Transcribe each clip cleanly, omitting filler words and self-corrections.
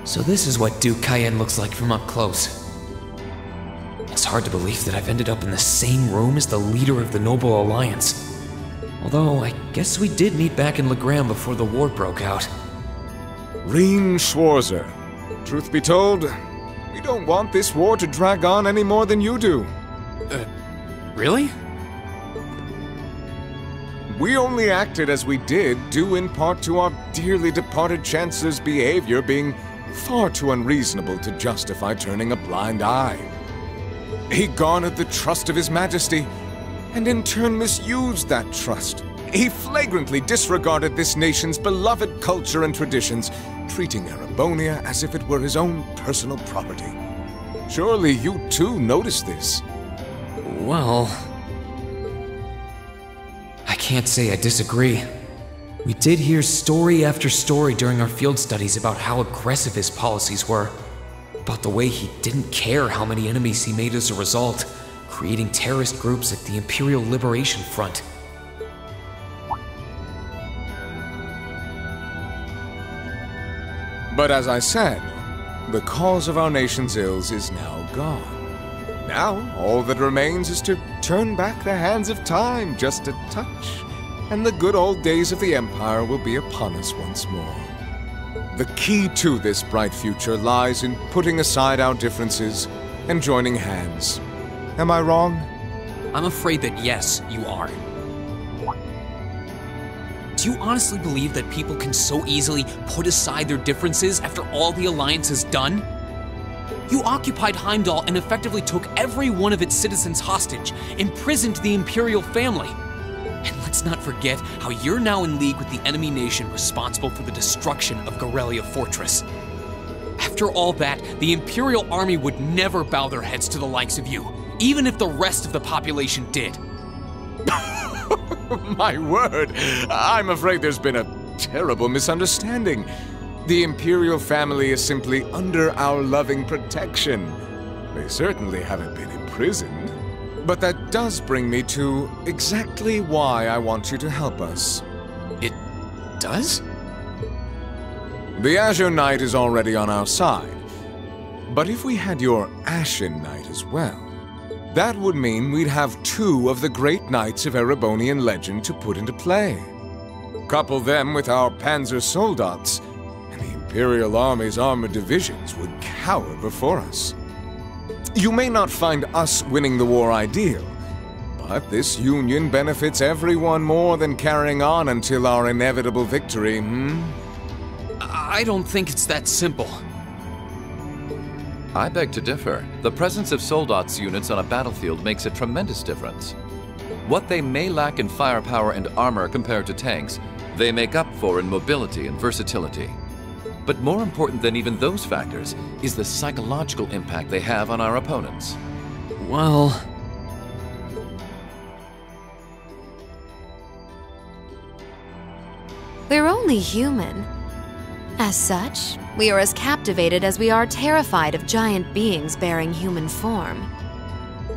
So this is what Duke Cayenne looks like from up close. It's hard to believe that I've ended up in the same room as the leader of the Noble Alliance. Although, I guess we did meet back in Legram before the war broke out. Rean Schwarzer. Truth be told, we don't want this war to drag on any more than you do. Really? We only acted as we did, due in part to our dearly departed Chancellor's behavior being far too unreasonable to justify turning a blind eye. He garnered the trust of His Majesty, and in turn misused that trust. He flagrantly disregarded this nation's beloved culture and traditions, treating Erebonia as if it were his own personal property. Surely you too noticed this. Well, I can't say I disagree. We did hear story after story during our field studies about how aggressive his policies were, about the way he didn't care how many enemies he made as a result, creating terrorist groups like the Imperial Liberation Front. But as I said, the cause of our nation's ills is now gone. Now, all that remains is to turn back the hands of time just a touch, and the good old days of the Empire will be upon us once more. The key to this bright future lies in putting aside our differences and joining hands. Am I wrong? I'm afraid that yes, you are. Do you honestly believe that people can so easily put aside their differences after all the Alliance has done? You occupied Heimdall and effectively took every one of its citizens hostage, imprisoned the Imperial family. And let's not forget how you're now in league with the enemy nation responsible for the destruction of Gorelia Fortress. After all that, the Imperial army would never bow their heads to the likes of you, even if the rest of the population did. My word, I'm afraid there's been a terrible misunderstanding. The Imperial family is simply under our loving protection. They certainly haven't been imprisoned. But that does bring me to exactly why I want you to help us. It does? The Azure Knight is already on our side. But if we had your Ashen Knight as well, that would mean we'd have two of the great knights of Erebonian legend to put into play. Couple them with our Panzer Soldats, and the Imperial Army's armored divisions would cower before us. You may not find us winning the war ideal, but this union benefits everyone more than carrying on until our inevitable victory, I don't think it's that simple. I beg to differ. The presence of Soldats units on a battlefield makes a tremendous difference. What they may lack in firepower and armor compared to tanks, they make up for in mobility and versatility. But more important than even those factors is the psychological impact they have on our opponents. Well... We're only human. As such, we are as captivated as we are terrified of giant beings bearing human form.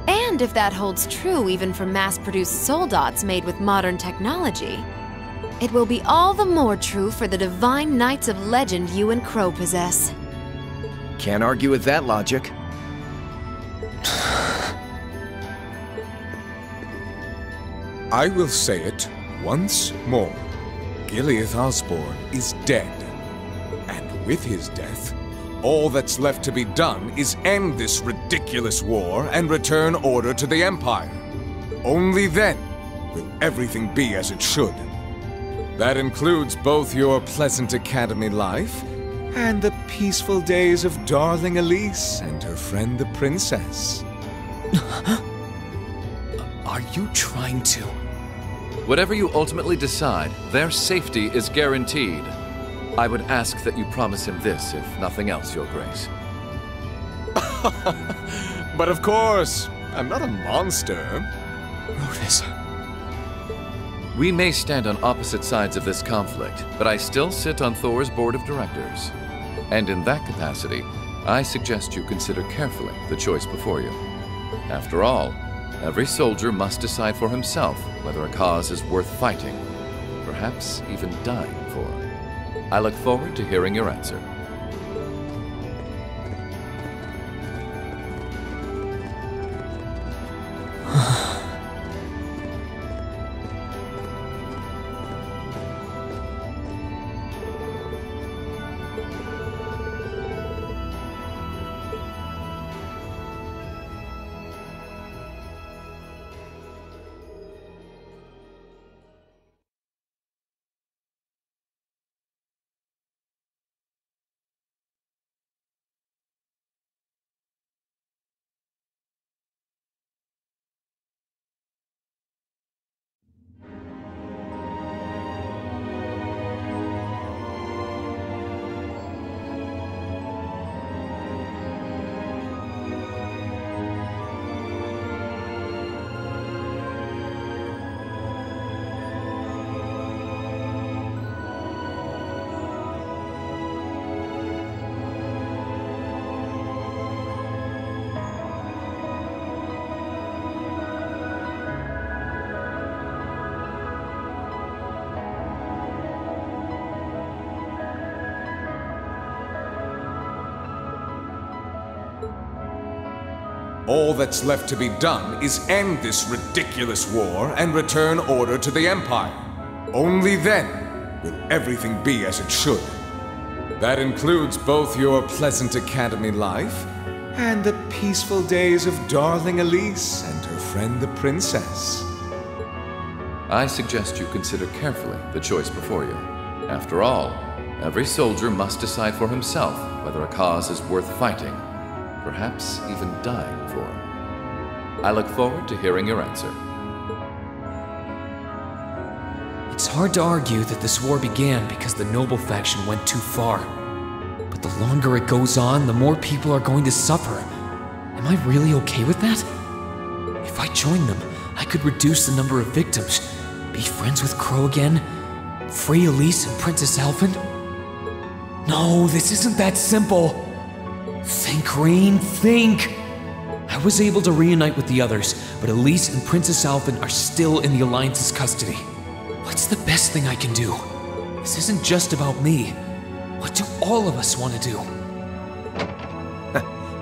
And if that holds true even for mass-produced Soldats made with modern technology, it will be all the more true for the divine knights of legend you and Crow possess. Can't argue with that logic. I will say it once more. Gileath Osborne is dead. And with his death, all that's left to be done is end this ridiculous war and return order to the Empire. Only then will everything be as it should. That includes both your pleasant academy life and the peaceful days of darling Elise and her friend the princess. Are you trying to... Whatever you ultimately decide, their safety is guaranteed. I would ask that you promise him this, if nothing else, Your Grace. But of course, I'm not a monster. Rotus... We may stand on opposite sides of this conflict, but I still sit on Thor's board of directors. And in that capacity, I suggest you consider carefully the choice before you. After all, every soldier must decide for himself whether a cause is worth fighting, perhaps even dying for. I look forward to hearing your answer. All that's left to be done is end this ridiculous war and return order to the Empire. Only then will everything be as it should. That includes both your pleasant academy life and the peaceful days of darling Elise and her friend the princess. I suggest you consider carefully the choice before you. After all, every soldier must decide for himself whether a cause is worth fighting, perhaps even dying for. I look forward to hearing your answer. It's hard to argue that this war began because the noble faction went too far. But the longer it goes on, the more people are going to suffer. Am I really okay with that? If I join them, I could reduce the number of victims, be friends with Crow again, free Elise and Princess Alfin. No, this isn't that simple. Think, Rean, think! I was able to reunite with the others, but Elise and Princess Alfin are still in the Alliance's custody. What's the best thing I can do? This isn't just about me. What do all of us want to do?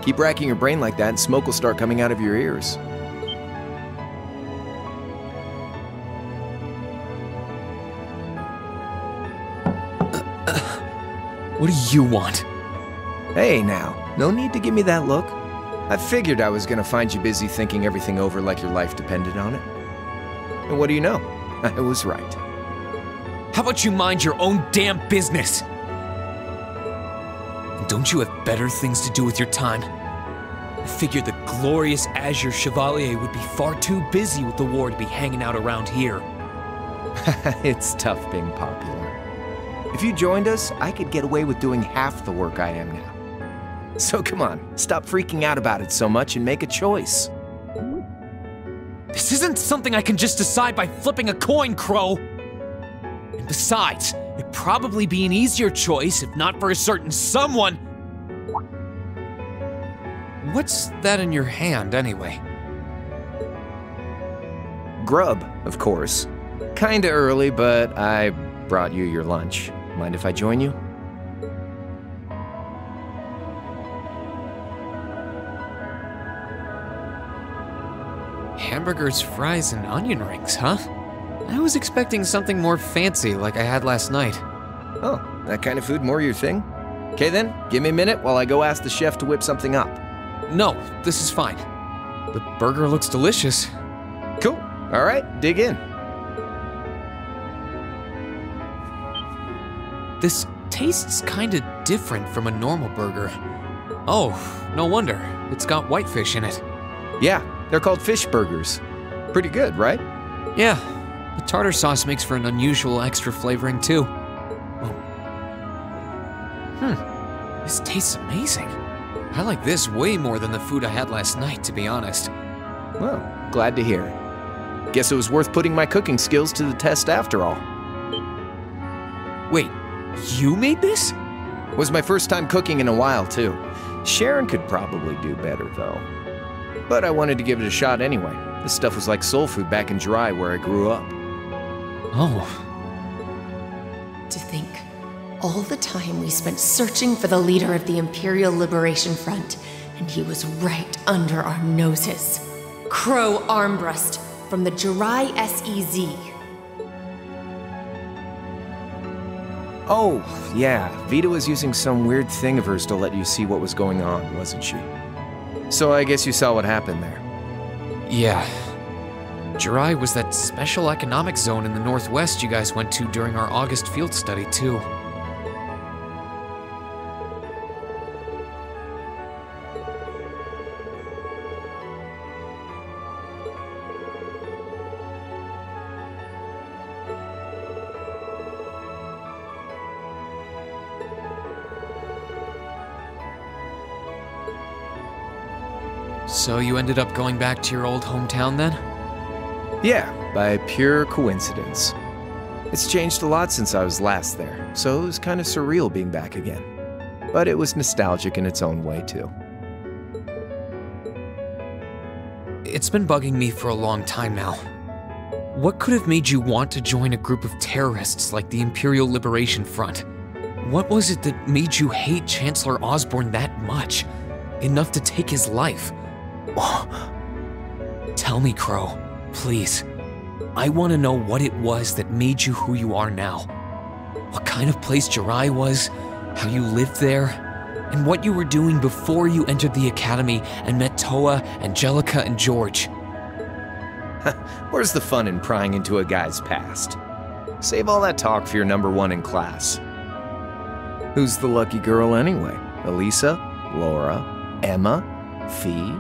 Keep racking your brain like that and smoke will start coming out of your ears. What do you want? Hey now, no need to give me that look. I figured I was gonna find you busy thinking everything over like your life depended on it. And what do you know? I was right. How about you mind your own damn business? And don't you have better things to do with your time? I figured the glorious Azure Chevalier would be far too busy with the war to be hanging out around here. It's tough being popular. If you joined us, I could get away with doing half the work I am now. So come on, stop freaking out about it so much and make a choice. This isn't something I can just decide by flipping a coin, Crow. And besides, it'd probably be an easier choice if not for a certain someone. What's that in your hand, anyway? Grub, of course. Kinda early, but I brought you your lunch. Mind if I join you? Hamburgers, fries, and onion rings, huh? I was expecting something more fancy like I had last night. Oh, that kind of food more your thing? Okay then, give me a minute while I go ask the chef to whip something up. No, this is fine. The burger looks delicious. Cool. All right, dig in. This tastes kinda different from a normal burger. Oh, no wonder. It's got whitefish in it. Yeah, they're called fish burgers. Pretty good, right? Yeah, the tartar sauce makes for an unusual extra flavoring too. Oh. This tastes amazing. I like this way more than the food I had last night, to be honest. Well, glad to hear it. Guess it was worth putting my cooking skills to the test after all. Wait, you made this? Was my first time cooking in a while, too. Sharon could probably do better, though. But I wanted to give it a shot anyway. This stuff was like soul food back in Dry, where I grew up. Oh. To think, all the time we spent searching for the leader of the Imperial Liberation Front, and he was right under our noses. Crow Armbrust from the Jirai SEZ. Oh, yeah. Vita was using some weird thing of hers to let you see what was going on, wasn't she? So I guess you saw what happened there. Yeah. Jirai was that special economic zone in the Northwest you guys went to during our August field study, too. So you ended up going back to your old hometown then? Yeah, by pure coincidence. It's changed a lot since I was last there, so it was kind of surreal being back again. But it was nostalgic in its own way, too. It's been bugging me for a long time now. What could have made you want to join a group of terrorists like the Imperial Liberation Front? What was it that made you hate Chancellor Osborne that much? Enough to take his life? Tell me, Crow, please. I want to know what it was that made you who you are now. What kind of place Jirai was, how you lived there, and what you were doing before you entered the academy and met Toa, Angelica, and George. Where's the fun in prying into a guy's past? Save all that talk for your number one in class. Who's the lucky girl anyway? Elisa? Laura? Emma? Fee?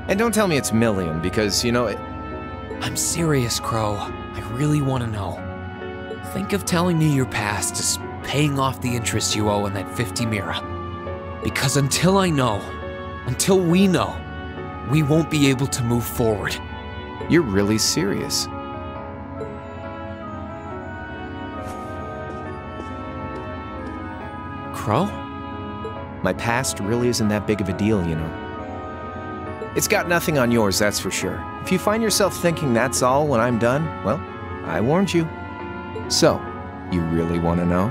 And don't tell me it's Million, because, you know, I'm serious, Crow. I really want to know. Think of telling me your past as paying off the interest you owe on that 50 Mira. Because until I know, until we know, we won't be able to move forward. You're really serious. Crow? My past really isn't that big of a deal, you know. It's got nothing on yours, that's for sure. If you find yourself thinking that's all when I'm done, well, I warned you. So, you really want to know?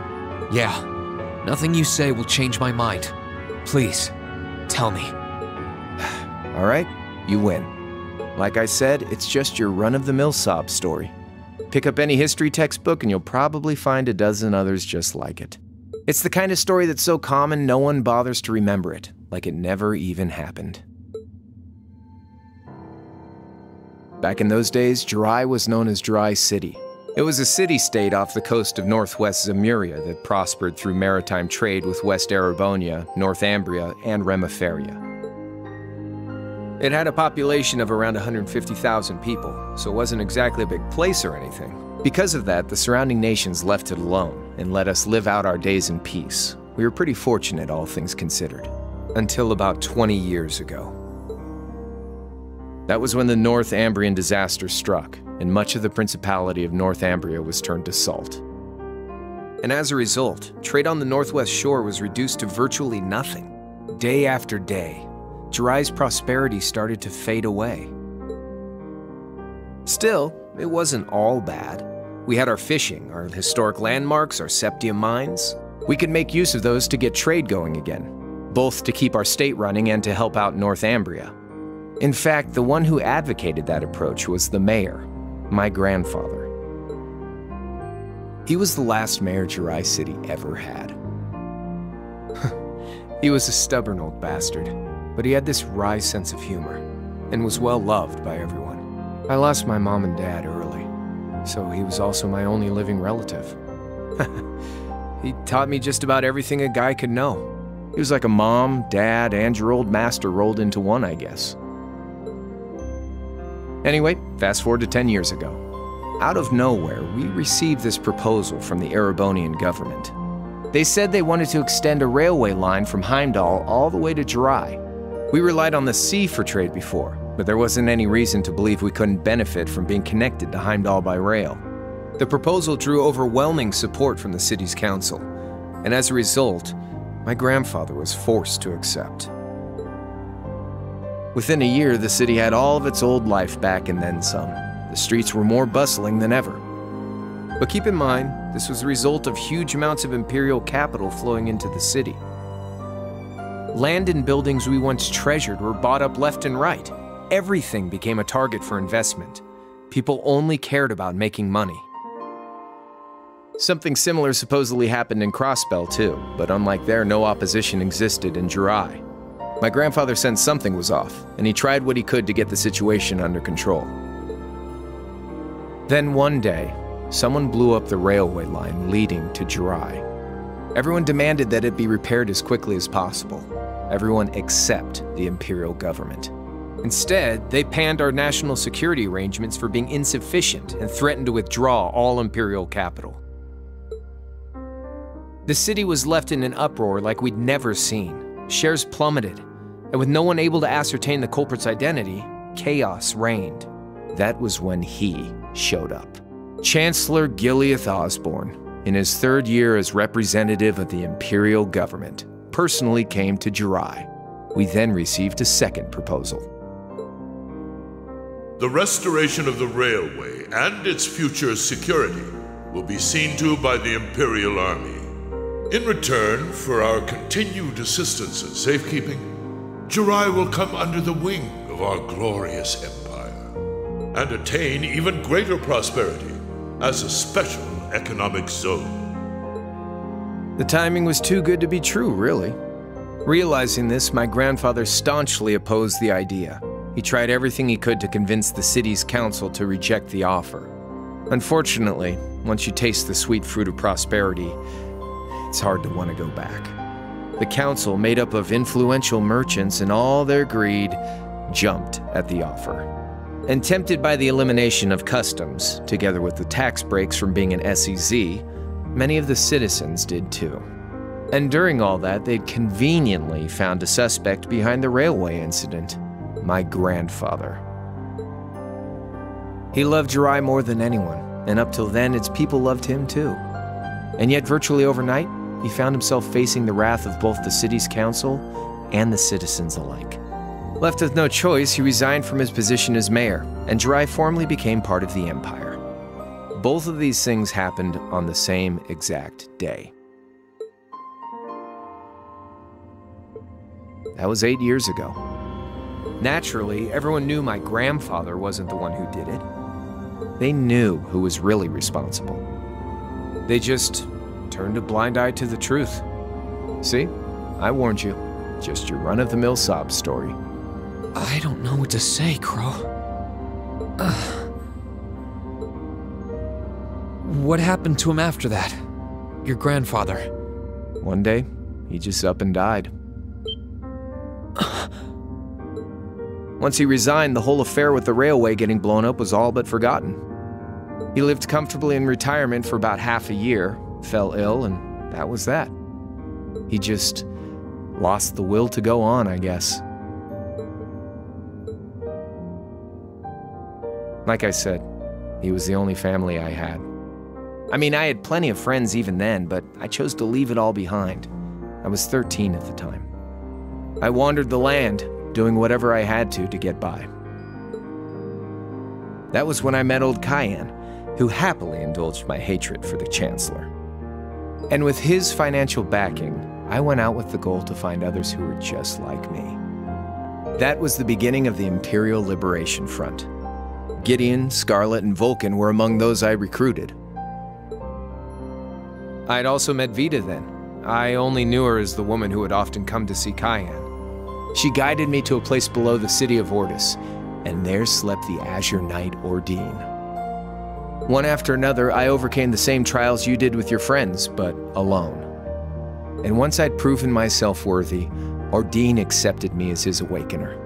Yeah. Nothing you say will change my mind. Please, tell me. All right, you win. Like I said, it's just your run-of-the-mill sob story. Pick up any history textbook and you'll probably find a dozen others just like it. It's the kind of story that's so common no one bothers to remember it, like it never even happened. Back in those days, Jirai was known as Jirai City. It was a city-state off the coast of northwest Zemuria that prospered through maritime trade with West Erebonia, Northumbria, and Remiferia. It had a population of around 150,000 people, so it wasn't exactly a big place or anything. Because of that, the surrounding nations left it alone and let us live out our days in peace. We were pretty fortunate, all things considered. Until about 20 years ago. That was when the Northumbrian disaster struck, and much of the Principality of Northumbria was turned to salt. And as a result, trade on the northwest shore was reduced to virtually nothing. Day after day, Jirai's prosperity started to fade away. Still, it wasn't all bad. We had our fishing, our historic landmarks, our septium mines. We could make use of those to get trade going again, both to keep our state running and to help out Northumbria. In fact, the one who advocated that approach was the mayor, my grandfather. He was the last mayor Jirai City ever had. He was a stubborn old bastard, but he had this wry sense of humor, and was well loved by everyone. I lost my mom and dad early, so he was also my only living relative. He taught me just about everything a guy could know. He was like a mom, dad, and your old master rolled into one, I guess. Anyway, fast forward to 10 years ago. Out of nowhere, we received this proposal from the Erebonian government. They said they wanted to extend a railway line from Heimdall all the way to Jirai. We relied on the sea for trade before, but there wasn't any reason to believe we couldn't benefit from being connected to Heimdall by rail. The proposal drew overwhelming support from the city's council, and as a result, my grandfather was forced to accept. Within a year, the city had all of its old life back and then some. The streets were more bustling than ever. But keep in mind, this was the result of huge amounts of imperial capital flowing into the city. Land and buildings we once treasured were bought up left and right. Everything became a target for investment. People only cared about making money. Something similar supposedly happened in Crossbell too, but unlike there, no opposition existed in Jirai. My grandfather sensed something was off, and he tried what he could to get the situation under control. Then one day, someone blew up the railway line leading to Jirai. Everyone demanded that it be repaired as quickly as possible. Everyone except the imperial government. Instead, they panned our national security arrangements for being insufficient and threatened to withdraw all imperial capital. The city was left in an uproar like we'd never seen. Shares plummeted, and with no one able to ascertain the culprit's identity, chaos reigned. That was when he showed up. Chancellor Gileath Osborne, in his third year as representative of the imperial government, personally came to Jirai. We then received a second proposal. The restoration of the railway and its future security will be seen to by the Imperial Army. In return for our continued assistance in safekeeping, Jirai will come under the wing of of our glorious empire, and attain even greater prosperity as a special economic zone. The timing was too good to be true, really. Realizing this, my grandfather staunchly opposed the idea. He tried everything he could to convince the city's council to reject the offer. Unfortunately, once you taste the sweet fruit of prosperity, it's hard to want to go back. The council, made up of influential merchants and all their greed, jumped at the offer. And tempted by the elimination of customs, together with the tax breaks from being an SEZ, many of the citizens did too. And during all that, they'd conveniently found a suspect behind the railway incident, my grandfather. He loved Jirai more than anyone, and up till then, its people loved him too. And yet, virtually overnight, he found himself facing the wrath of both the city's council and the citizens alike. Left with no choice, he resigned from his position as mayor, and Jirai formally became part of the empire. Both of these things happened on the same exact day. That was 8 years ago. Naturally, everyone knew my grandfather wasn't the one who did it. They knew who was really responsible. They just turned a blind eye to the truth. See? I warned you. Just your run-of-the-mill sob story. I don't know what to say, Crow. What happened to him after that? Your grandfather? One day, he just up and died. Once he resigned, the whole affair with the railway getting blown up was all but forgotten. He lived comfortably in retirement for about half a year, fell ill, and that was that. He just lost the will to go on, I guess. Like I said, he was the only family I had. I mean, I had plenty of friends even then, but I chose to leave it all behind. I was 13 at the time. I wandered the land, doing whatever I had to get by. That was when I met old Cayenne, who happily indulged my hatred for the Chancellor. And with his financial backing, I went out with the goal to find others who were just like me. That was the beginning of the Imperial Liberation Front. Gideon, Scarlet, and Vulcan were among those I recruited. I'd also met Vita then. I only knew her as the woman who would often come to see Cayenne. She guided me to a place below the city of Ordis, and there slept the Azure Knight Ordine. One after another, I overcame the same trials you did with your friends, but alone. And once I'd proven myself worthy, Ordine accepted me as his awakener.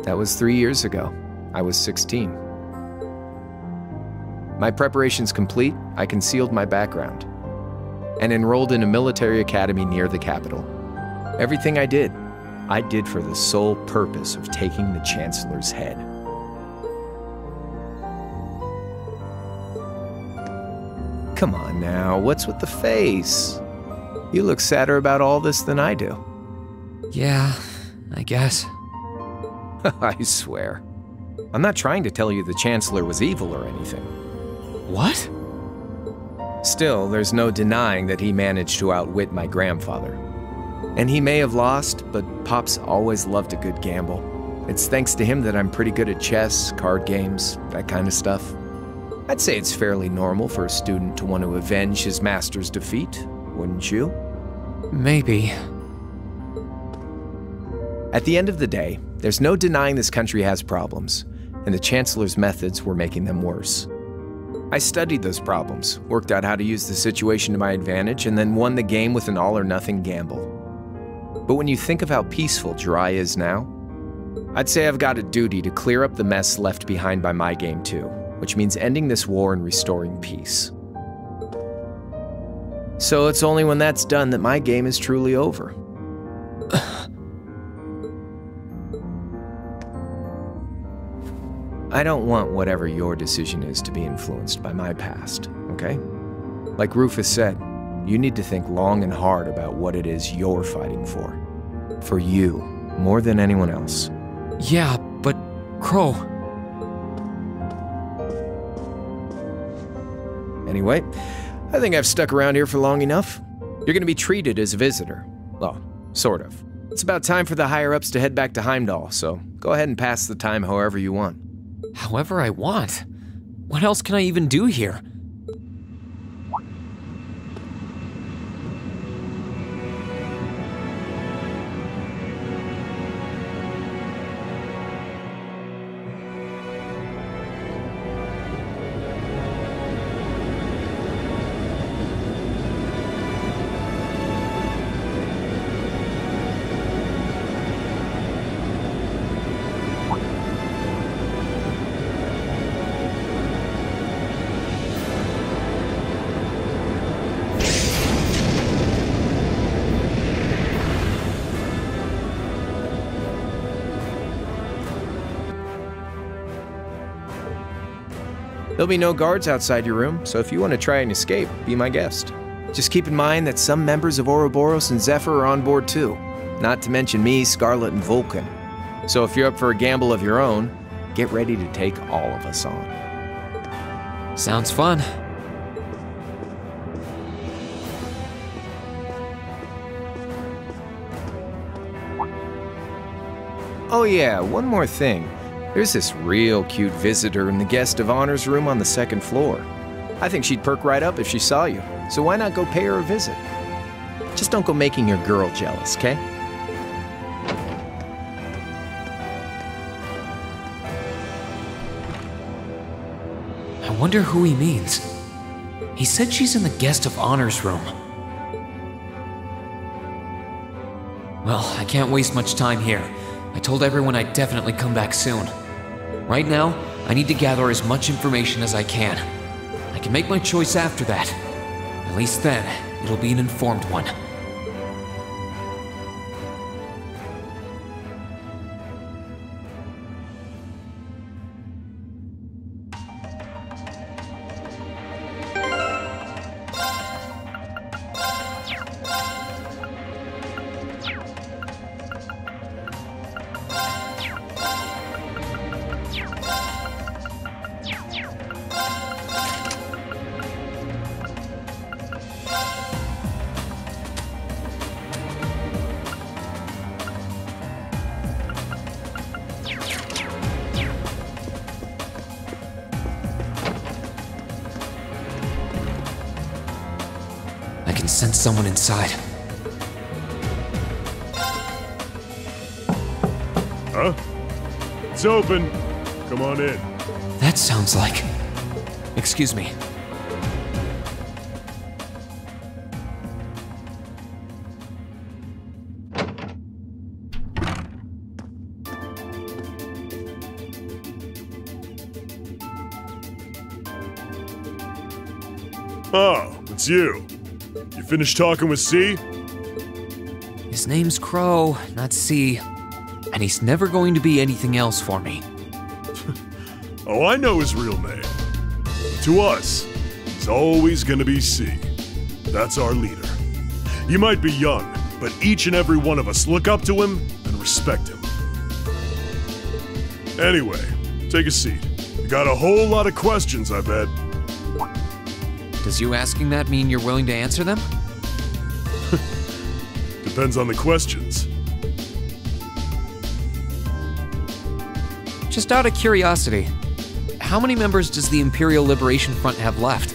That was 3 years ago. I was 16. My preparations complete, I concealed my background, and enrolled in a military academy near the capital. Everything I did for the sole purpose of taking the Chancellor's head. Come on now, what's with the face? You look sadder about all this than I do. Yeah, I guess. I swear. I'm not trying to tell you the Chancellor was evil or anything. What? Still, there's no denying that he managed to outwit my grandfather. And he may have lost, but Pop's always loved a good gamble. It's thanks to him that I'm pretty good at chess, card games, that kind of stuff. I'd say it's fairly normal for a student to want to avenge his master's defeat, wouldn't you? Maybe. At the end of the day, there's no denying this country has problems, and the Chancellor's methods were making them worse. I studied those problems, worked out how to use the situation to my advantage, and then won the game with an all-or-nothing gamble. But when you think of how peaceful Jirai is now, I'd say I've got a duty to clear up the mess left behind by my game too, which means ending this war and restoring peace. So it's only when that's done that my game is truly over. I don't want whatever your decision is to be influenced by my past, okay? Like Rufus said, you need to think long and hard about what it is you're fighting for. For you, more than anyone else. Yeah, but Crow... Anyway, I think I've stuck around here for long enough. You're gonna be treated as a visitor. Well, sort of. It's about time for the higher-ups to head back to Heimdall, so go ahead and pass the time however you want. However I want? What else can I even do here? There'll be no guards outside your room, so if you want to try and escape, be my guest. Just keep in mind that some members of Ouroboros and Zephyr are on board too, not to mention me, Scarlet, and Vulcan. So if you're up for a gamble of your own, get ready to take all of us on. Sounds fun. Oh yeah, one more thing. There's this real cute visitor in the guest of honor's room on the 2nd floor. I think she'd perk right up if she saw you, so why not go pay her a visit? Just don't go making your girl jealous, okay? I wonder who he means. He said she's in the guest of honor's room. Well, I can't waste much time here. I told everyone I'd definitely come back soon. Right now, I need to gather as much information as I can. I can make my choice after that. At least then, it'll be an informed one. Sense someone inside. Huh? It's open. Come on in. That sounds like... Excuse me. Oh, it's you. You finished talking with C? His name's Crow, not C. And he's never going to be anything else for me. Oh, I know his real name. But to us, he's always gonna be C. That's our leader. He might be young, but each and every one of us look up to him and respect him. Anyway, take a seat. You got a whole lot of questions, I bet. Does you asking that mean you're willing to answer them? Depends on the questions. Just out of curiosity, how many members does the Imperial Liberation Front have left?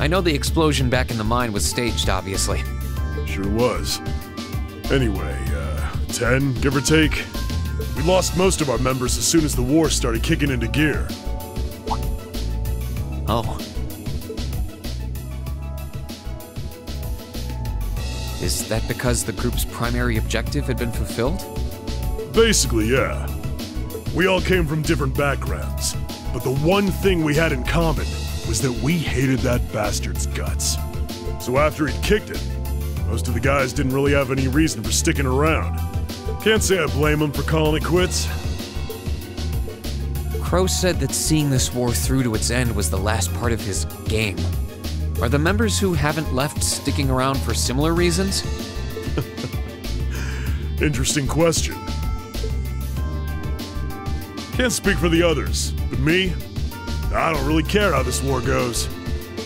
I know the explosion back in the mine was staged, obviously. Sure was. Anyway, 10, give or take. We lost most of our members as soon as the war started kicking into gear. Oh. Is that because the group's primary objective had been fulfilled? Basically, yeah. We all came from different backgrounds, but the one thing we had in common was that we hated that bastard's guts. So after he'd kicked it, most of the guys didn't really have any reason for sticking around. Can't say I blame them for calling it quits. Crow said that seeing this war through to its end was the last part of his game. Are the members who haven't left sticking around for similar reasons? Interesting question. Can't speak for the others, but me? I don't really care how this war goes.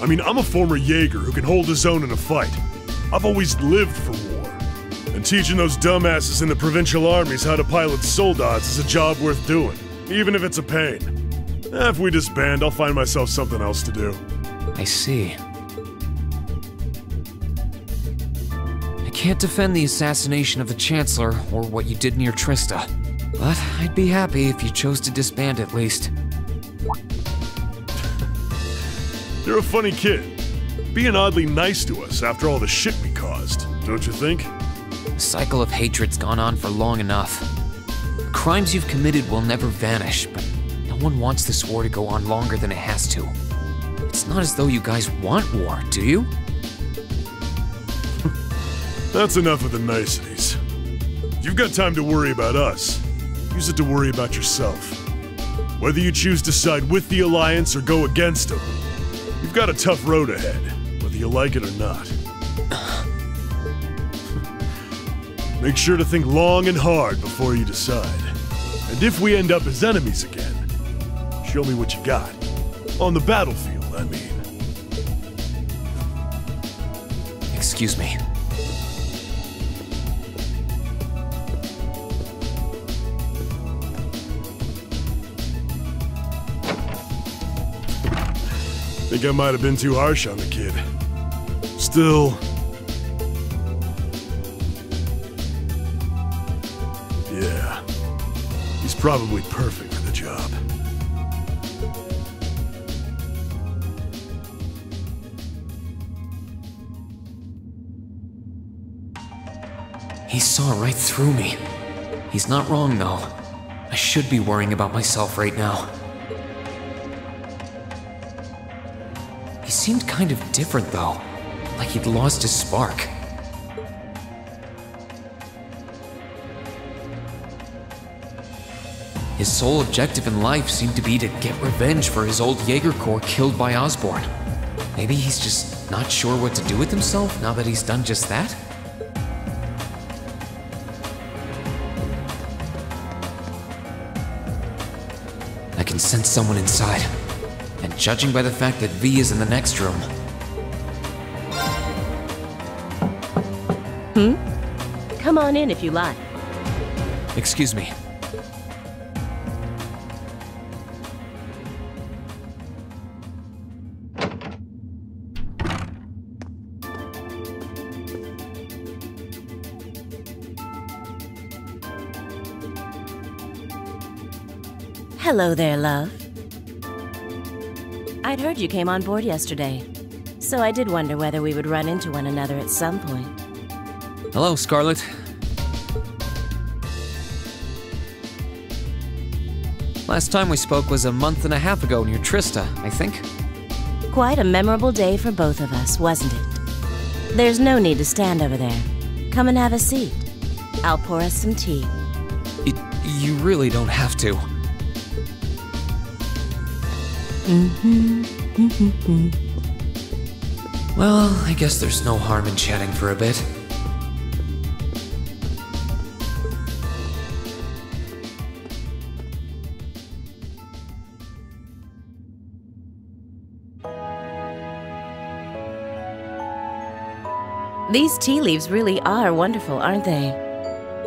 I mean, I'm a former Jaeger who can hold his own in a fight. I've always lived for war. And teaching those dumbasses in the provincial armies how to pilot soldats is a job worth doing, even if it's a pain. If we disband, I'll find myself something else to do. I see. I can't defend the assassination of the Chancellor or what you did near Trista, but I'd be happy if you chose to disband at least. You're a funny kid. Being oddly nice to us after all the shit we caused, don't you think? The cycle of hatred's gone on for long enough. The crimes you've committed will never vanish, but no one wants this war to go on longer than it has to. It's not as though you guys want war, do you? That's enough of the niceties. You've got time to worry about us. Use it to worry about yourself. Whether you choose to side with the Alliance or go against them, you've got a tough road ahead, whether you like it or not. Make sure to think long and hard before you decide. And if we end up as enemies again, show me what you got. On the battlefield, I mean. Excuse me. Think I might have been too harsh on the kid. Still... yeah. He's probably perfect for the job. He saw right through me. He's not wrong, though. I should be worrying about myself right now. He seemed kind of different, though. Like he'd lost his spark. His sole objective in life seemed to be to get revenge for his old Jaeger Corps killed by Osborn. Maybe he's just not sure what to do with himself now that he's done just that? I can sense someone inside. And judging by the fact that V is in the next room... Come on in if you like. Excuse me. Hello there, love. I'd heard you came on board yesterday, so I did wonder whether we would run into one another at some point. Hello, Scarlet. Last time we spoke was a month and a half ago near Trista, I think. Quite a memorable day for both of us, wasn't it? There's no need to stand over there. Come and have a seat. I'll pour us some tea. You really don't have to. Well, I guess there's no harm in chatting for a bit. These tea leaves really are wonderful, aren't they?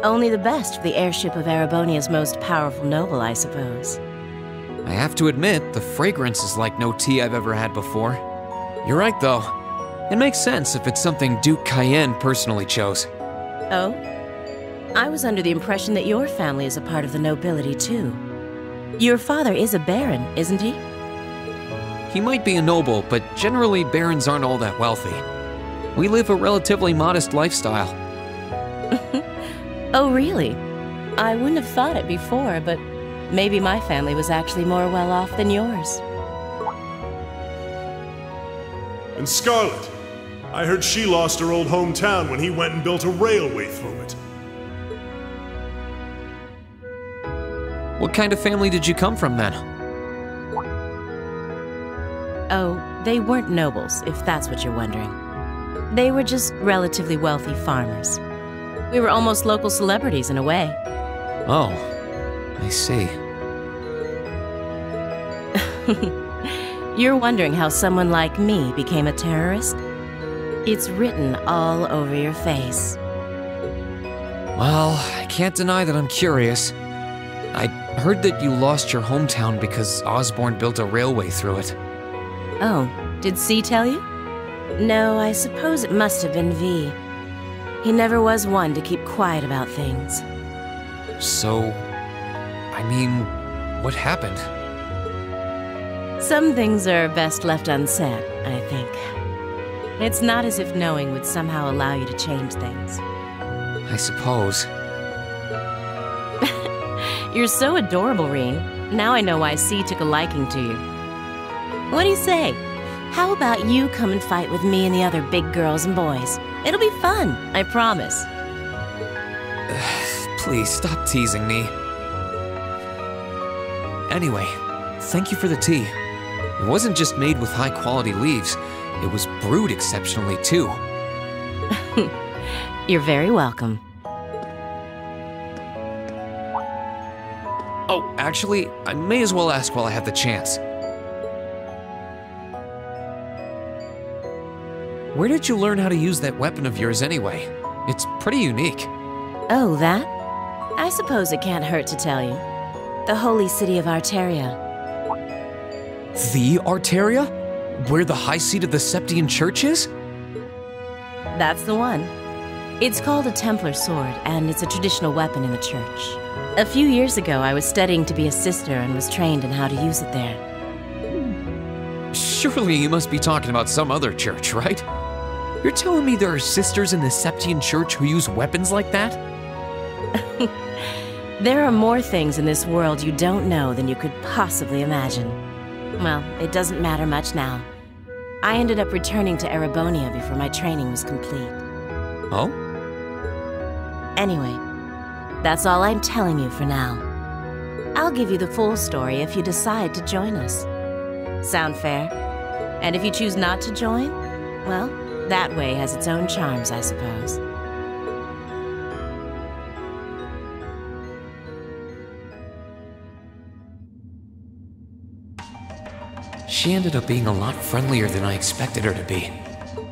Only the best for the airship of Erebonia's most powerful noble, I suppose. I have to admit, the fragrance is like no tea I've ever had before. You're right, though. It makes sense if it's something Duke Cayenne personally chose. Oh? I was under the impression that your family is a part of the nobility, too. Your father is a baron, isn't he? He might be a noble, but generally barons aren't all that wealthy. We live a relatively modest lifestyle. Oh, really? I wouldn't have thought it before, but maybe my family was actually more well off than yours. And Scarlet, I heard she lost her old hometown when he went and built a railway through it. What kind of family did you come from, then? Oh, they weren't nobles, if that's what you're wondering. They were just relatively wealthy farmers. We were almost local celebrities in a way. Oh, I see. You're wondering how someone like me became a terrorist? It's written all over your face. Well, I can't deny that I'm curious. I heard that you lost your hometown because Osborn built a railway through it. Oh, did C tell you? No, I suppose it must have been V. He never was one to keep quiet about things. So, I mean, what happened? Some things are best left unsaid, I think. It's not as if knowing would somehow allow you to change things. I suppose. You're so adorable, Rean. Now I know why C took a liking to you. What do you say? How about you come and fight with me and the other big girls and boys? It'll be fun, I promise. Please stop teasing me. Anyway, thank you for the tea. It wasn't just made with high-quality leaves. It was brewed exceptionally, too. You're very welcome. Oh, actually, I may as well ask while I have the chance. Where did you learn how to use that weapon of yours anyway? It's pretty unique. Oh, that? I suppose it can't hurt to tell you. The holy city of Arteria. The Arteria? Where the high seat of the Septian Church is? That's the one. It's called a Templar sword, and it's a traditional weapon in the church. A few years ago, I was studying to be a sister and was trained in how to use it there. Surely you must be talking about some other church, right? You're telling me there are sisters in the Septian Church who use weapons like that? There are more things in this world you don't know than you could possibly imagine. Well, it doesn't matter much now. I ended up returning to Erebonia before my training was complete. Oh? Anyway, that's all I'm telling you for now. I'll give you the full story if you decide to join us. Sound fair? And if you choose not to join, well, that way has its own charms, I suppose. She ended up being a lot friendlier than I expected her to be.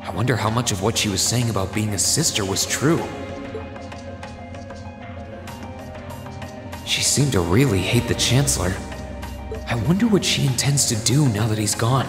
I wonder how much of what she was saying about being a sister was true. She seemed to really hate the Chancellor. I wonder what she intends to do now that he's gone.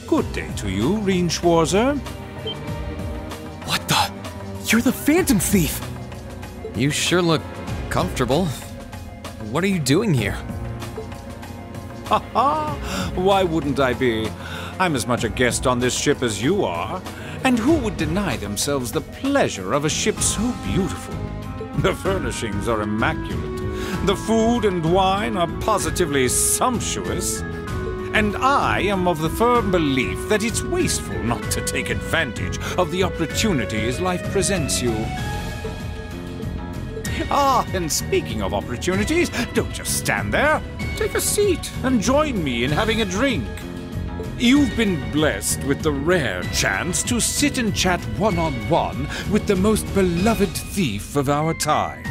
Good day to you, Rean Schwarzer. What the? You're the Phantom Thief! You sure look comfortable. What are you doing here? Ha ha! Why wouldn't I be? I'm as much a guest on this ship as you are. And who would deny themselves the pleasure of a ship so beautiful? The furnishings are immaculate. The food and wine are positively sumptuous. And I am of the firm belief that it's wasteful not to take advantage of the opportunities life presents you. Ah, and speaking of opportunities, don't just stand there. Take a seat and join me in having a drink. You've been blessed with the rare chance to sit and chat one-on-one with the most beloved thief of our time.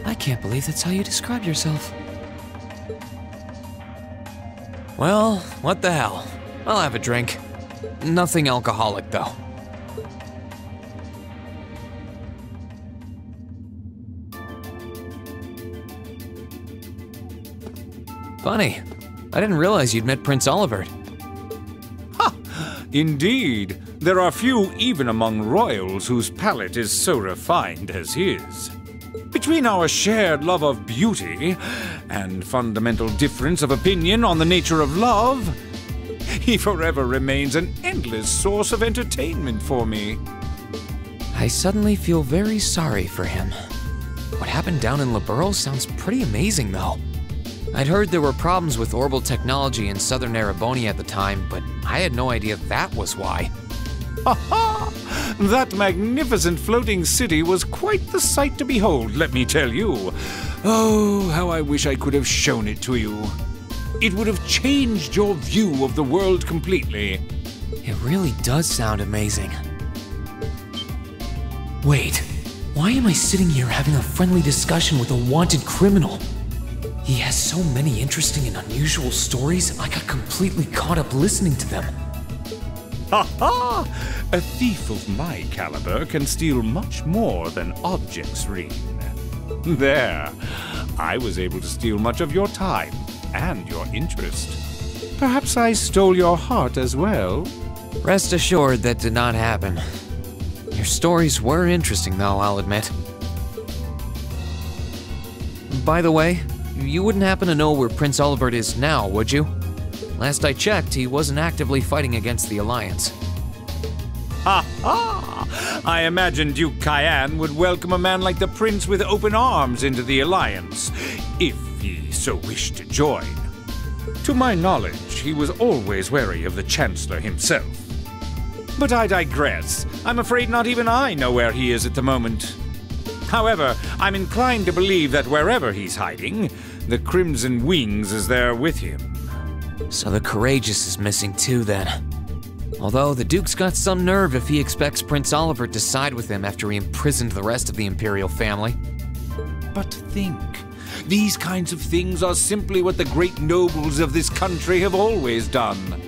I can't believe that's how you describe yourself. Well, what the hell? I'll have a drink. Nothing alcoholic, though. Funny. I didn't realize you'd met Prince Alfin. Ha! Indeed. There are few even among royals whose palate is so refined as his. Between our shared love of beauty and fundamental difference of opinion on the nature of love, he forever remains an endless source of entertainment for me. I suddenly feel very sorry for him. What happened down in Liberl sounds pretty amazing, though. I'd heard there were problems with orbital technology in southern Erebonia at the time, but I had no idea that was why. Ha ha! That magnificent floating city was quite the sight to behold, let me tell you. Oh, how I wish I could have shown it to you. It would have changed your view of the world completely. It really does sound amazing. Wait, why am I sitting here having a friendly discussion with a wanted criminal? He has so many interesting and unusual stories, I got completely caught up listening to them. Ha ha! A thief of my caliber can steal much more than objects, Rean. There, I was able to steal much of your time and your interest. Perhaps I stole your heart as well? Rest assured that did not happen. Your stories were interesting, though, I'll admit. By the way, you wouldn't happen to know where Prince Alfin is now, would you? Last I checked, he wasn't actively fighting against the Alliance. Ha ha! I imagined Duke Cayenne would welcome a man like the Prince with open arms into the Alliance, if he so wished to join. To my knowledge, he was always wary of the Chancellor himself. But I digress. I'm afraid not even I know where he is at the moment. However, I'm inclined to believe that wherever he's hiding, the Crimson Wings is there with him. So the Courageous is missing too, then. Although the Duke's got some nerve if he expects Prince Alfin to side with him after he imprisoned the rest of the Imperial family. But think, these kinds of things are simply what the great nobles of this country have always done.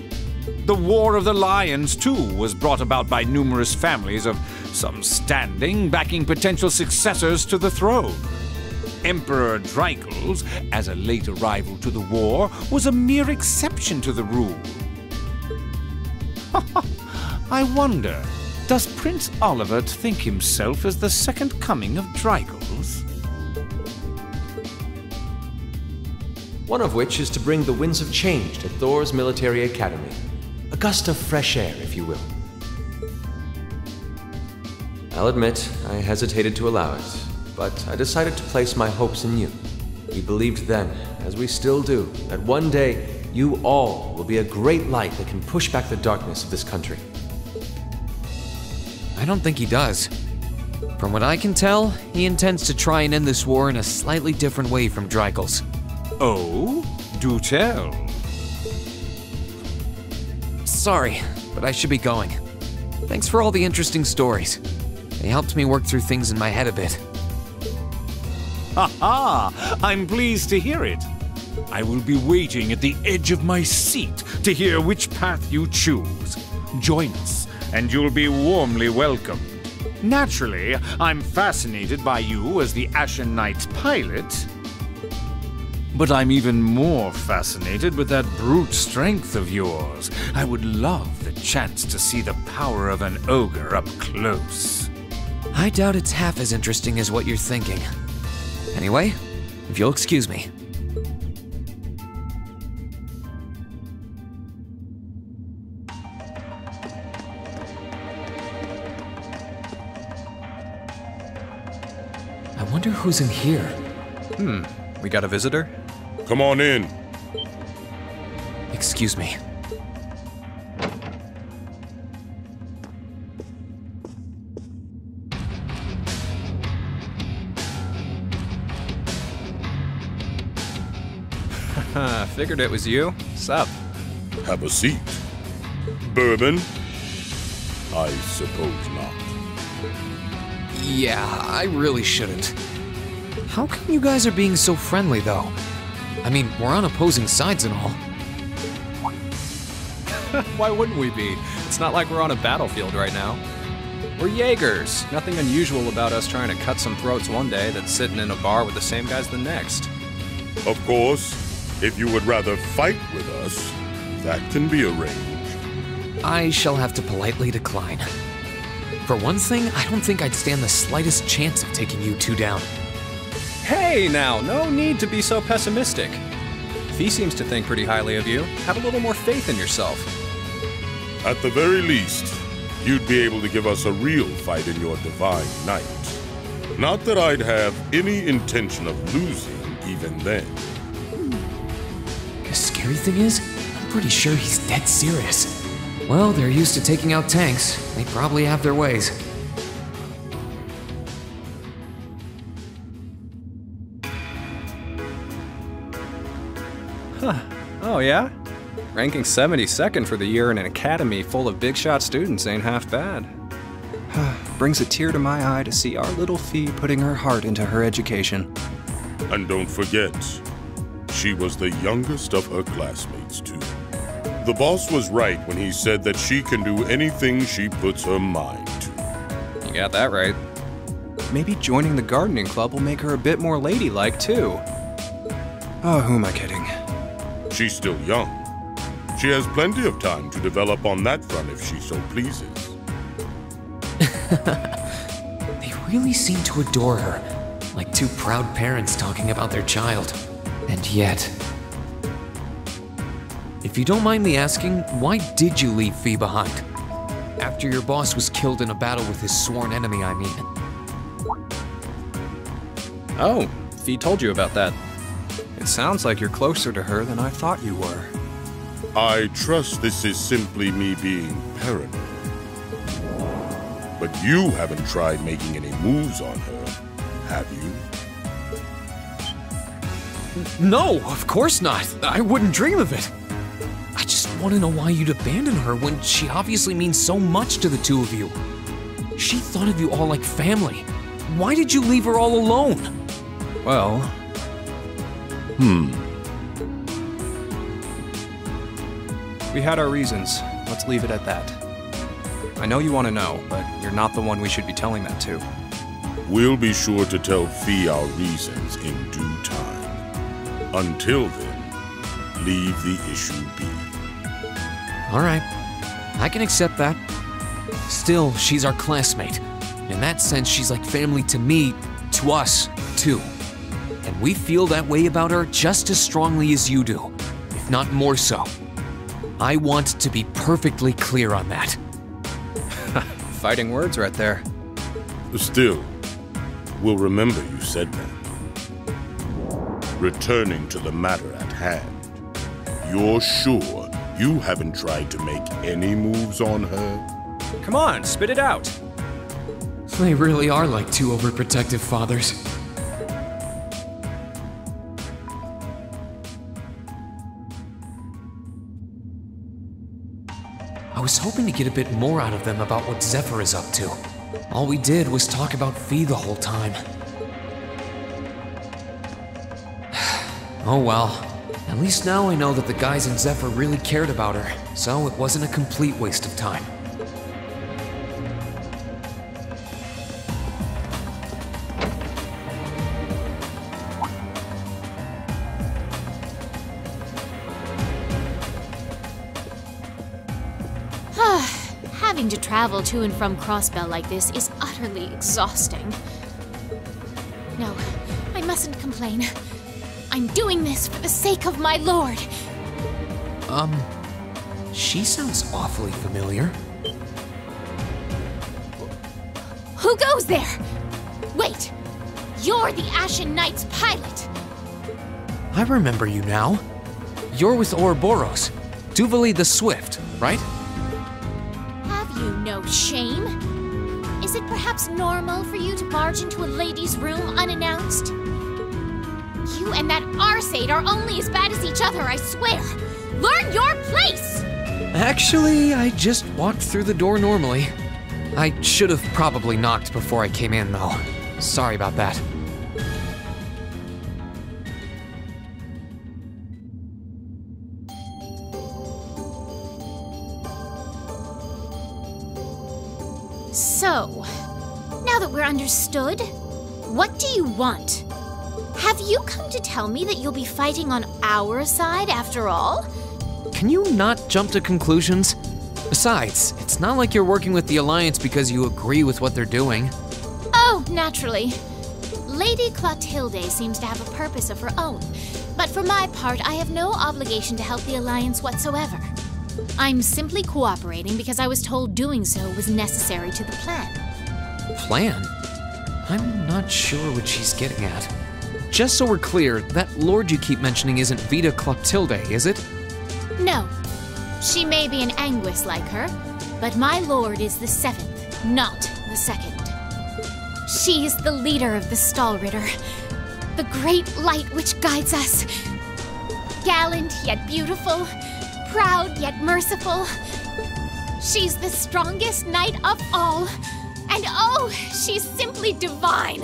The War of the Lions, too, was brought about by numerous families of some standing backing potential successors to the throne. Emperor Drykles, as a late arrival to the war, was a mere exception to the rule. I wonder, does Prince Alfin think himself as the second coming of Drykles? One of which is to bring the winds of change to Thor's military academy. A gust of fresh air, if you will. I'll admit, I hesitated to allow it, but I decided to place my hopes in you. We believed then, as we still do, that one day you all will be a great light that can push back the darkness of this country. I don't think he does. From what I can tell, he intends to try and end this war in a slightly different way from Drykles. Oh? Do tell. Sorry, but I should be going. Thanks for all the interesting stories. They helped me work through things in my head a bit. Ha ha! I'm pleased to hear it. I will be waiting at the edge of my seat to hear which path you choose. Join us, and you'll be warmly welcomed. Naturally, I'm fascinated by you as the Ashen Knight's pilot. But I'm even more fascinated with that brute strength of yours. I would love the chance to see the power of an ogre up close. I doubt it's half as interesting as what you're thinking. Anyway, if you'll excuse me. I wonder who's in here. We got a visitor? Come on in. Excuse me. Figured it was you. Sup? Have a seat. Bourbon? I suppose not. Yeah, I really shouldn't. How come you guys are being so friendly, though? I mean, we're on opposing sides and all. Why wouldn't we be? It's not like we're on a battlefield right now. We're Jaegers. Nothing unusual about us trying to cut some throats one day than sitting in a bar with the same guys the next. Of course, if you would rather fight with us, that can be arranged. I shall have to politely decline. For one thing, I don't think I'd stand the slightest chance of taking you two down. Hey now, no need to be so pessimistic. If he seems to think pretty highly of you, have a little more faith in yourself. At the very least, you'd be able to give us a real fight in your divine night. Not that I'd have any intention of losing even then. The scary thing is, I'm pretty sure he's dead serious. Well, they're used to taking out tanks. They probably have their ways. Oh, yeah? Ranking 72nd for the year in an academy full of big-shot students ain't half bad. Brings a tear to my eye to see our little Fee putting her heart into her education. And don't forget, she was the youngest of her classmates, too. The boss was right when he said that she can do anything she puts her mind to. You got that right. Maybe joining the gardening club will make her a bit more ladylike, too. Oh, who am I kidding? She's still young. She has plenty of time to develop on that front if she so pleases. They really seem to adore her, like two proud parents talking about their child. And yet... If you don't mind me asking, why did you leave Fee behind? After your boss was killed in a battle with his sworn enemy, I mean. Oh, Fee told you about that. It sounds like you're closer to her than I thought you were. I trust this is simply me being paranoid. But you haven't tried making any moves on her, have you? No, of course not. I wouldn't dream of it. I just want to know why you'd abandon her when she obviously means so much to the two of you. She thought of you all like family. Why did you leave her all alone? Well... We had our reasons. Let's leave it at that. I know you want to know, but you're not the one we should be telling that to. We'll be sure to tell Fee our reasons in due time. Until then, leave the issue be. All right, I can accept that. Still, she's our classmate. In that sense, she's like family to me, to us, too. And we feel that way about her just as strongly as you do, if not more so. I want to be perfectly clear on that. Fighting words right there. Still, we'll remember you said that. Returning to the matter at hand, you're sure you haven't tried to make any moves on her? Come on, spit it out. They really are like two overprotective fathers. I was hoping to get a bit more out of them about what Zephyr is up to. All we did was talk about Fee the whole time. Oh well. At least now I know that the guys in Zephyr really cared about her, so it wasn't a complete waste of time. Having to travel to and from Crossbell like this is utterly exhausting. No, I mustn't complain. I'm doing this for the sake of my lord. She sounds awfully familiar. Who goes there? Wait, you're the Ashen Knight's pilot. I remember you now. You're with Ouroboros, Duvali the Swift, right? No shame? Is it perhaps normal for you to barge into a lady's room unannounced? You and that Arseid are only as bad as each other, I swear! Learn your place! Actually, I just walked through the door normally. I should have probably knocked before I came in, though. Sorry about that. So, now that we're understood, what do you want? Have you come to tell me that you'll be fighting on our side after all? Can you not jump to conclusions? Besides, it's not like you're working with the Alliance because you agree with what they're doing. Oh, naturally. Lady Clotilde seems to have a purpose of her own, but for my part, I have no obligation to help the Alliance whatsoever. I'm simply cooperating because I was told doing so was necessary to the plan. Plan? I'm not sure what she's getting at. Just so we're clear, that lord you keep mentioning isn't Vita Clotilde, is it? No. She may be an Anguis like her, but my lord is the 7th, not the 2nd. She is the leader of the Stallritter, the great light which guides us. Gallant yet beautiful, proud yet merciful. She's the strongest knight of all. And oh, she's simply divine.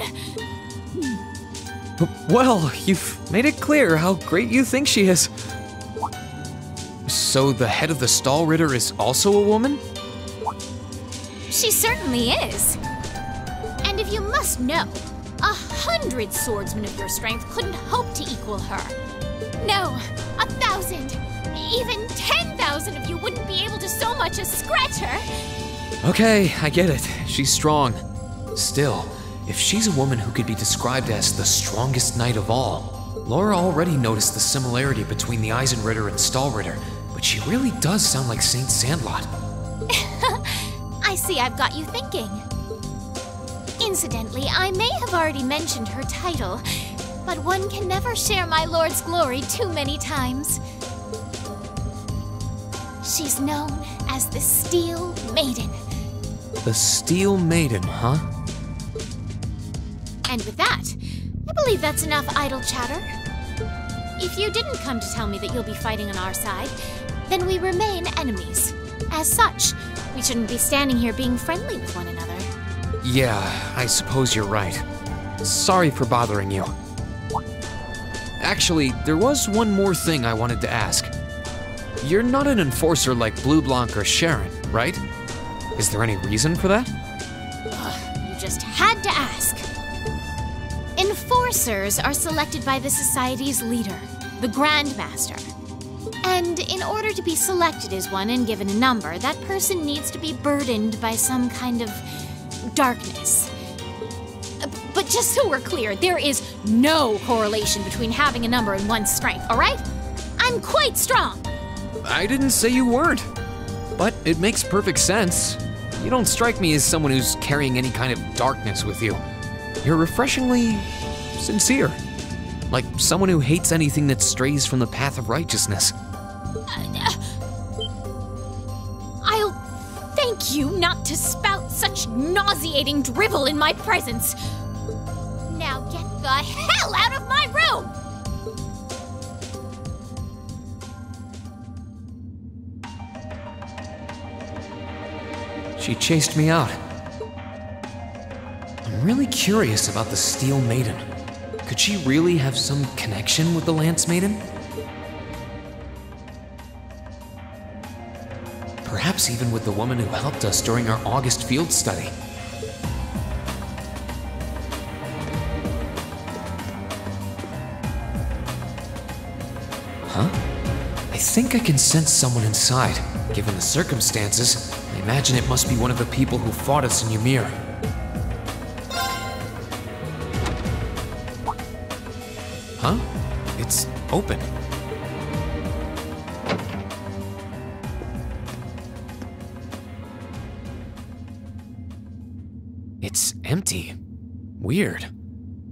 Well, you've made it clear how great you think she is. So the head of the Stahlritter is also a woman? She certainly is. And if you must know, 100 swordsmen of your strength couldn't hope to equal her. No, 1,000, even 10,000 of you wouldn't be able to so much as scratch her. Okay, I get it. She's strong. Still, if she's a woman who could be described as the strongest knight of all, Laura already noticed the similarity between the Eisenritter and Stahlritter, but she really does sound like Saint Sandlot. I see I've got you thinking. Incidentally, I may have already mentioned her title, but one can never share my lord's glory too many times. She's known as the Steel Maiden. The Steel Maiden, huh? And with that, I believe that's enough idle chatter. If you didn't come to tell me that you'll be fighting on our side, then we remain enemies. As such, we shouldn't be standing here being friendly with one another. Yeah, I suppose you're right. Sorry for bothering you. Actually, there was one more thing I wanted to ask. You're not an enforcer like Blue Blanc or Sharon, right? Is there any reason for that? You just had to ask. Enforcers are selected by the Society's leader, the Grand Master. And in order to be selected as one and given a number, that person needs to be burdened by some kind of darkness. But just so we're clear, there is no correlation between having a number and one's strength, alright? I'm quite strong. I didn't say you weren't, but it makes perfect sense. You don't strike me as someone who's carrying any kind of darkness with you. You're refreshingly sincere, like someone who hates anything that strays from the path of righteousness. I'll thank you not to spout such nauseating drivel in my presence. Now get the hell out of my room! She chased me out. I'm really curious about the Steel Maiden. Could she really have some connection with the Lance Maiden? Perhaps even with the woman who helped us during our August field study. Huh? I think I can sense someone inside. Given the circumstances, I imagine it must be one of the people who fought us in Ymir. Huh? It's open. It's empty. Weird.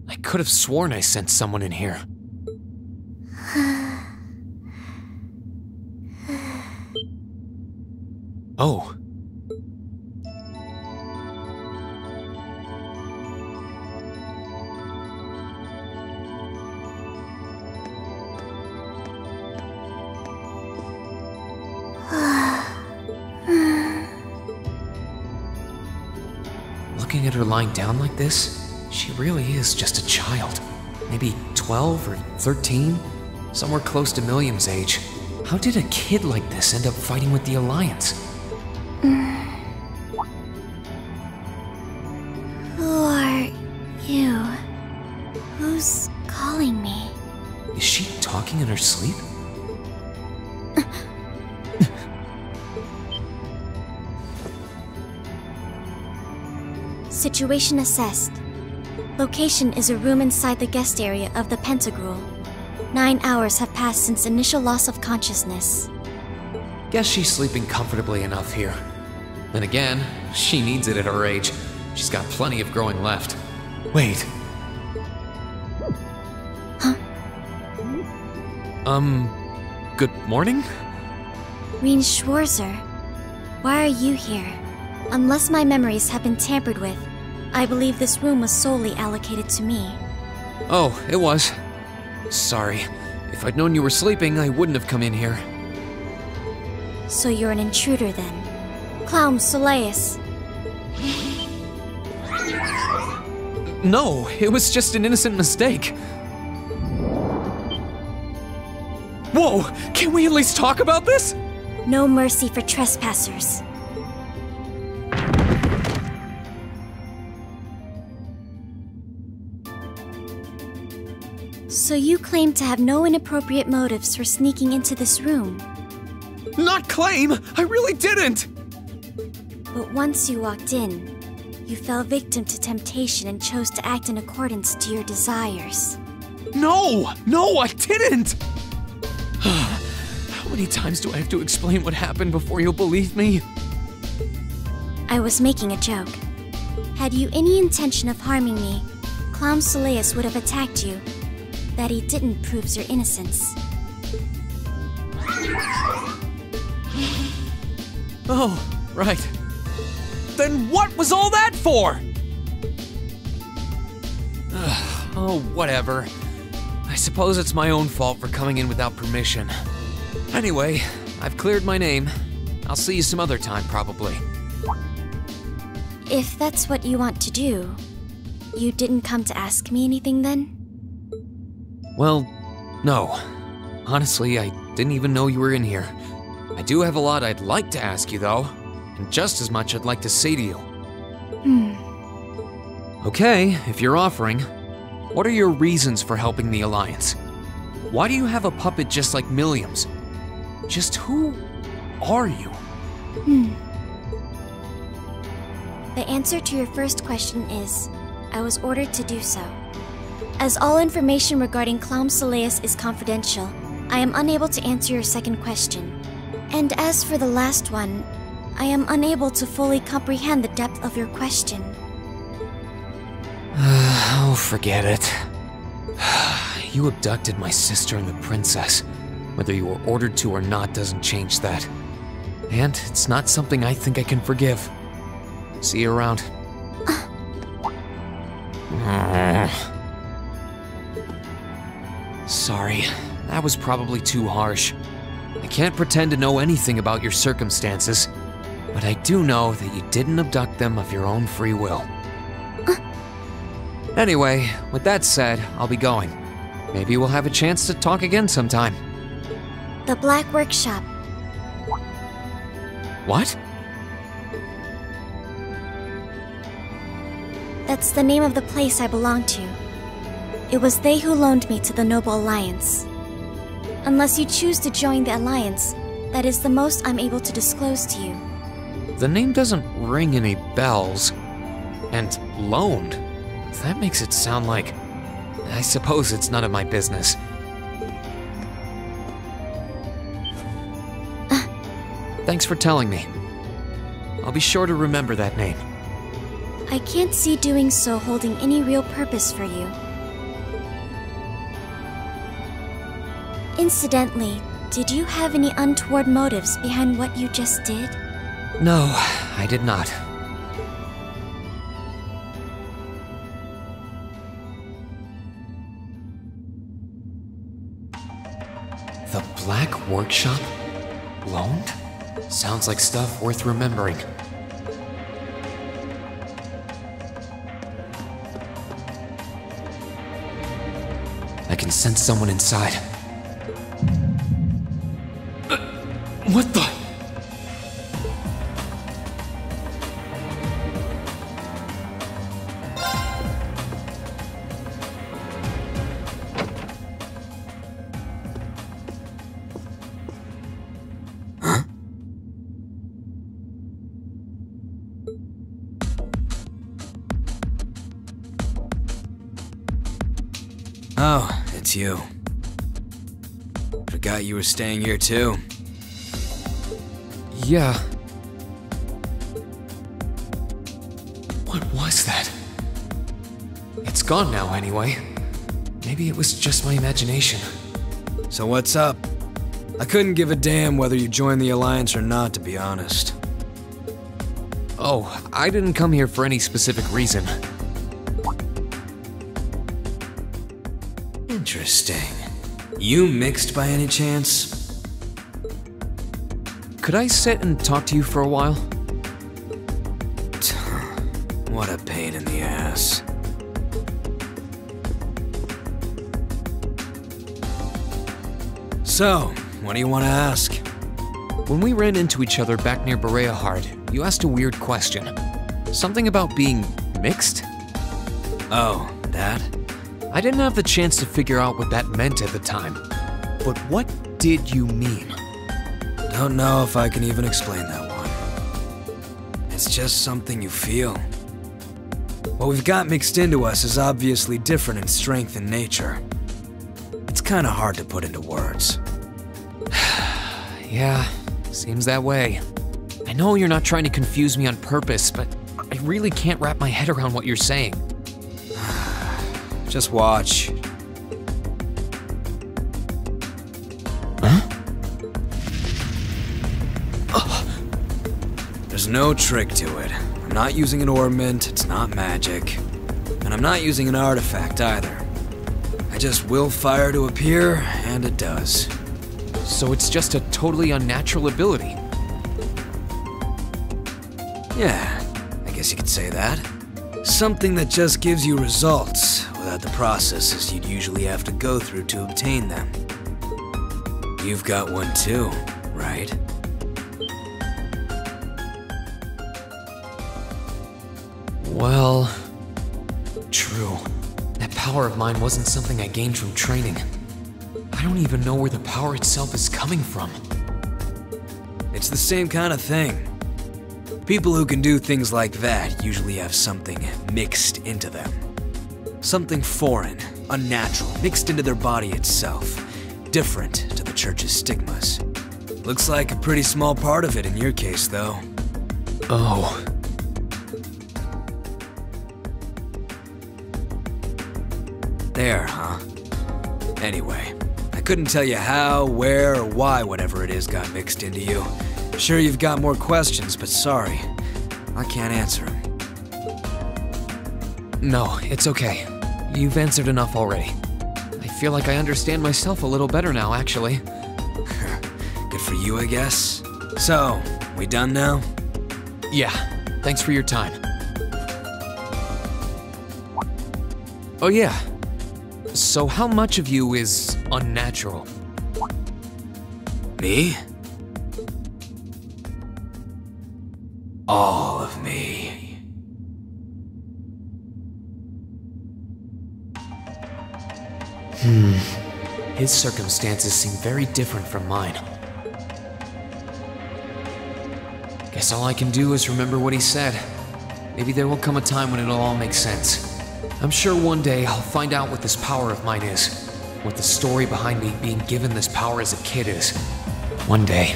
I could have sworn I sensed someone in here. Oh. Looking at her lying down like this, she really is just a child. Maybe 12 or 13? Somewhere close to Milliam's age. How did a kid like this end up fighting with the Alliance? Who are you? Who's calling me? Is she talking in her sleep? Situation assessed. Location is a room inside the guest area of the Pantagruel. 9 hours have passed since initial loss of consciousness. Guess she's sleeping comfortably enough here. Then again, she needs it at her age. She's got plenty of growing left. Wait. Huh? Good morning? Rean Schwarzer, why are you here? Unless my memories have been tampered with, I believe this room was solely allocated to me. Oh, it was. Sorry. If I'd known you were sleeping, I wouldn't have come in here. So you're an intruder then. Clown Soleus. No, it was just an innocent mistake. Whoa, can we at least talk about this? No mercy for trespassers. So you claim to have no inappropriate motives for sneaking into this room. Not claim! I really didn't! But once you walked in, you fell victim to temptation and chose to act in accordance to your desires. No, I didn't! How many times do I have to explain what happened before you'll believe me? I was making a joke. Had you any intention of harming me, Clown Soleus would have attacked you. That he didn't proves your innocence. Oh, right. Then what was all that for? Oh, whatever. I suppose it's my own fault for coming in without permission. Anyway, I've cleared my name. I'll see you some other time, probably. If that's what you want to do, you didn't come to ask me anything then? Well, no. Honestly, I didn't even know you were in here. I do have a lot I'd like to ask you, though, and just as much I'd like to say to you. Okay, if you're offering, what are your reasons for helping the Alliance? Why do you have a puppet just like Milliam's? Just who are you? The answer to your first question is, I was ordered to do so. As all information regarding Clown Soleus is confidential, I am unable to answer your second question. And as for the last one, I am unable to fully comprehend the depth of your question. Oh, forget it. You abducted my sister and the princess. Whether you were ordered to or not doesn't change that. And it's not something I think I can forgive. See you around. Sorry, that was probably too harsh. I can't pretend to know anything about your circumstances, but I do know that you didn't abduct them of your own free will. Anyway, with that said, I'll be going. Maybe we'll have a chance to talk again sometime. The Black Workshop. What? That's the name of the place I belong to. It was they who loaned me to the Noble Alliance. Unless you choose to join the Alliance, that is the most I'm able to disclose to you. The name doesn't ring any bells. And loaned? That makes it sound like... I suppose it's none of my business. Thanks for telling me. I'll be sure to remember that name. I can't see doing so holding any real purpose for you. Incidentally, did you have any untoward motives behind what you just did? No, I did not. The Black Workshop? Loaned? Sounds like stuff worth remembering. I can sense someone inside. What the? Huh? Oh, it's you. Forgot you were staying here too. Yeah. What was that? It's gone now, anyway. Maybe it was just my imagination. So what's up? I couldn't give a damn whether you joined the Alliance or not, to be honest. Oh, I didn't come here for any specific reason. Interesting. You mixed by any chance? Could I sit and talk to you for a while? What a pain in the ass. So, what do you want to ask? When we ran into each other back near Bereahard, you asked a weird question. Something about being mixed? Oh, that? I didn't have the chance to figure out what that meant at the time. But what did you mean? Don't know if I can even explain that one. It's just something you feel. What we've got mixed into us is obviously different in strength and nature. It's kinda hard to put into words. Yeah, seems that way. I know you're not trying to confuse me on purpose, but I really can't wrap my head around what you're saying. Just watch. Huh? There's no trick to it. I'm not using an ornament, it's not magic. And I'm not using an artifact either. I just will fire to appear, and it does. So it's just a totally unnatural ability? Yeah, I guess you could say that. Something that just gives you results, without the processes you'd usually have to go through to obtain them. You've got one too, right? Well, true. That power of mine wasn't something I gained from training. I don't even know where the power itself is coming from. It's the same kind of thing. People who can do things like that usually have something mixed into them. Something foreign, unnatural, mixed into their body itself. Different to the church's stigmas. Looks like a pretty small part of it in your case, though. Oh. There, huh? Anyway, I couldn't tell you how, where, or why whatever it is got mixed into you. Sure you've got more questions, but sorry. I can't answer them. No, it's okay. You've answered enough already. I feel like I understand myself a little better now, actually. Good for you, I guess. So, we done now? Yeah, thanks for your time. Oh yeah. So how much of you is unnatural? Me? All of me. His circumstances seem very different from mine. Guess all I can do is remember what he said. Maybe there will come a time when it'll all make sense. I'm sure one day I'll find out what this power of mine is. What the story behind me being given this power as a kid is. One day.